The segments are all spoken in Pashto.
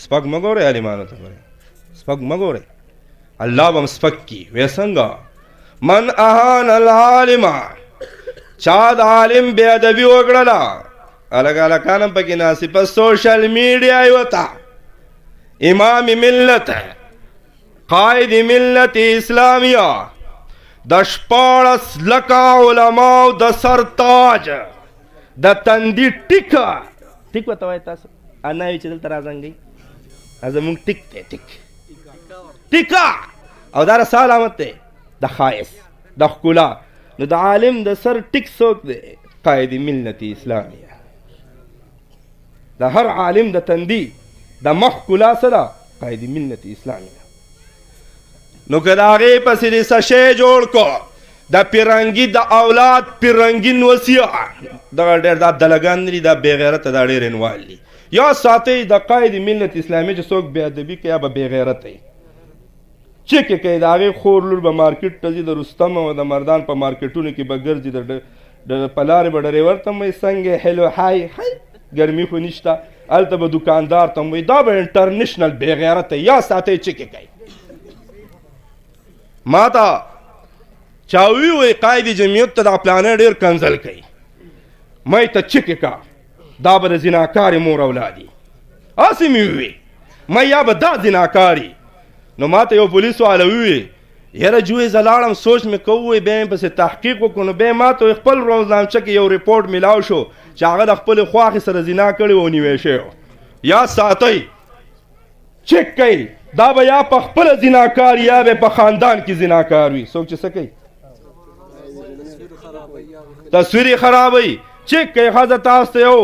سپک مه ګورئ عالمانو ته ګورئ سپک مه ګورئ الله به هم سپک کي وی څنګه من اهان العالم چا د عالم بې ادبي وکړله هلکه هلکان هم پکې ناستي په سوشل میډیا یې وته امام ملت قائد ملت اسلامیه د 14 لکه علماو د سر تاج د تندي ټیکه ټیک ورته وایي تاسو انا وي چې دلته رازنګئ زمونږ ټیک دی ټیک ټیکه او دا رسا علامت دی د خایس د ښکلا نو د عالم د سر ټیک څوک دی قائد ملت اسلامیه د هر عالم د تندي د مخ ښکلا څه ده قائد ملت اسلامیه نو که د هغې پسې دې څه شی جوړ کو د پیرنګي د اولاد پیرنګین وسیع دغه ډېر دا دلګان دي دا بېغیرته دا ډېر انوال دي یا ساتئ د قائد ملت اسلامي چې څوک بې ادبي کوي یا به بېغیرته وي چیکې کوي د هغې خور لور به مارکېټ ته ځي د رستم او د مردان په مارکېټونو کې به ګرځي د په لارې به ډریور ته هم وایي څنګه هلو های ګرمي خو نشته هلته به دوکاندار ته هم وایي دا به انټرنیشنل بېغیرته یا ساتئ چیکې کوي ما ته چا وی قائد جمعیت ته دا پلانې ډېر کنزل کوي مې ته چیکې کا دا به د زناکارې مور اولادي هسې مې ووی مې یا به دا زناکاري نو ما ته یو پولیس والا ووی یاره جوی زه لاړم سوچ مې کوو بیا مې پسې تحقیق وکړو نو بیا ما ته خپل روزنامچه کې یو ریپورټ میلاو شو چې هغه د خپلې خواښې سره زنا کړې و نیوی شوی یا ساتئ چیک کوي دا به یا په خپله زناکار یا به په خاندان کې زناکار وي څوک چې څه کوي تصویر یې خرابوي چیک کوي ښځه تاسو ته یو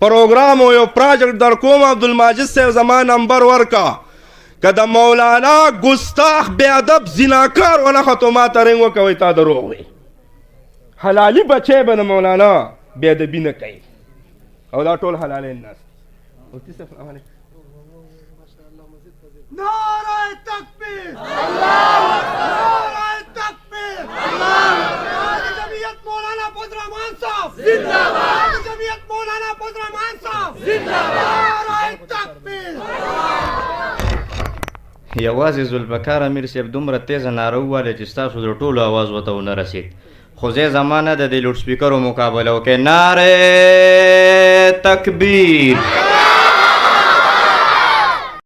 پروګرام او یو پراجکټ در کوم عبدالماجد صاحب زما نمبر ورکا که د مولانا ګستاخ بې ادب زناکار ونښتو ما ته رنګ وکوئ تا دروغ وی حلالي بچی به د مولانا بې ادبي نه کوي او دا ټول حلالین ناست مفتي صاحب السلام علیکم نعرہ تکبیر نعرہ تکبیر جمعیت مولانا فضل الرحمان صاحب زندہ باد جمعیت مولانا فضل الرحمان صاحب زندہ باد نعرہ تکبیر یوازې ذوالفقار امیر صاحب دومره تیزه ناره وویله چې ستاسو د ټولو اواز ورته ونه رسېد خو زه زما نه د دې لوډ سپیکرو مقابله وکړئ نارې تکبیر